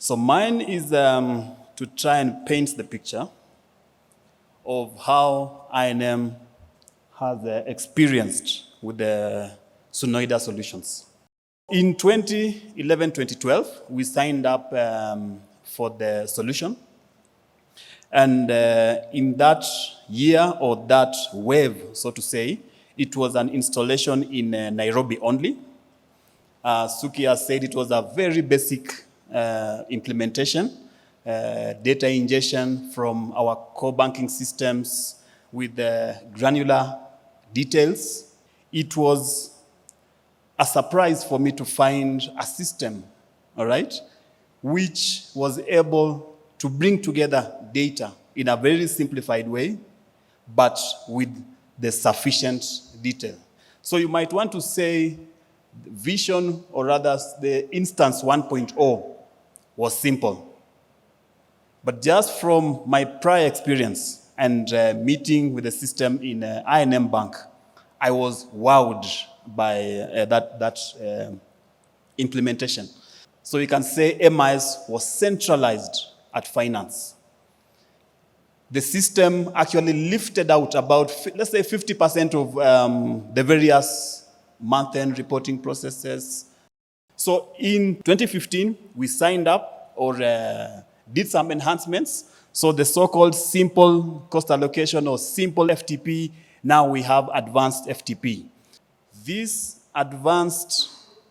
So mine is to try and paint the picture of how I&M has experienced with the Sunoida Solutions. In 2011-2012, we signed up for the solution. And in that year, or that wave, so to say, it was an installation in Nairobi only. Suki has said it was a very basic implementation, data ingestion from our core banking systems with granular details. It was a surprise for me to find a system, all right, which was able to bring together data in a very simplified way, but with the sufficient detail. So you might want to say vision, or rather the instance 1.0 was simple. But just from my prior experience and meeting with the system in I&M Bank, I was wowed by that implementation. So you can say MIS was centralized at finance. The system actually lifted out about, let's say, 50% of the various month-end reporting processes. So in 2015, we signed up or did some enhancements. So the so-called simple cost allocation or simple FTP, now we have advanced FTP. This advanced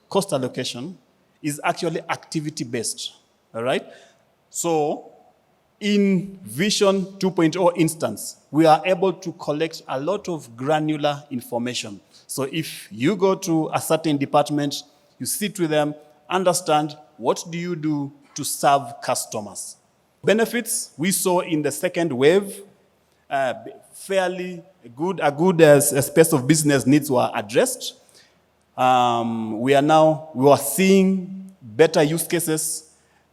cost allocation is actually activity-based, all right? So in Vision 2.0 instance, we are able to collect a lot of granular information. So if you go to a certain department, you sit with them, understand what do you do to serve customers. Benefits we saw in the second wave, fairly good, a good space of business needs were addressed. We are seeing better use cases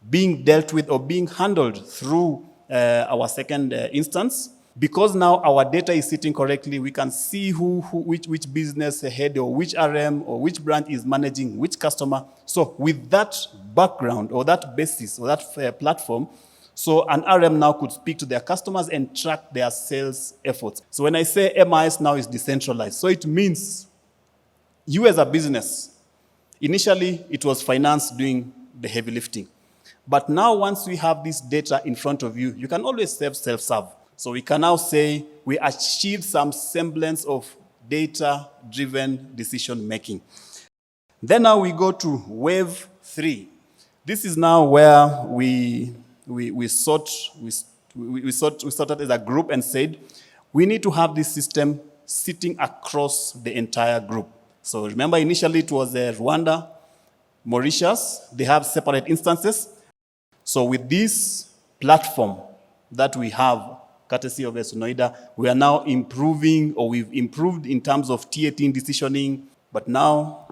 being dealt with or being handled through our second instance. Because now our data is sitting correctly, we can see which business head or which RM or which branch is managing which customer. So with that background or that basis or that platform, so an RM now could speak to their customers and track their sales efforts. So when I say MIS now is decentralized, so it means you as a business, initially it was finance doing the heavy lifting. But now once we have this data in front of you, you can always self-serve. So we can now say we achieved some semblance of data-driven decision-making. Then now we go to wave 3. This is now where we sorted as a group and said, we need to have this system sitting across the entire group. So remember, initially it was Rwanda, Mauritius. They have separate instances. So with this platform that we have, courtesy of Sunoida, we are now improving, or we've improved in terms of T18 decisioning. But now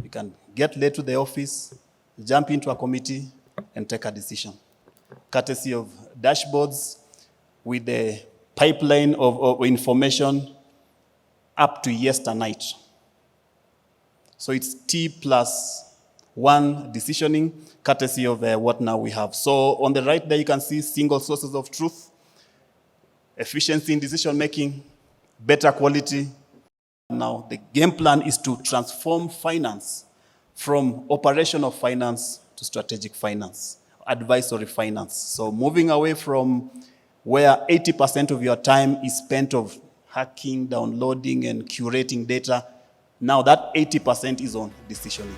you can get late to the office, jump into a committee, and take a decision. Courtesy of dashboards with the pipeline of information up to yesternight. So it's T+1 decisioning, courtesy of what now we have. So on the right there, you can see single sources of truth, efficiency in decision-making, better quality. Now the game plan is to transform finance from operational finance to strategic finance, advisory finance. So moving away from where 80% of your time is spent of hacking, downloading, and curating data, now that 80% is on decisioning.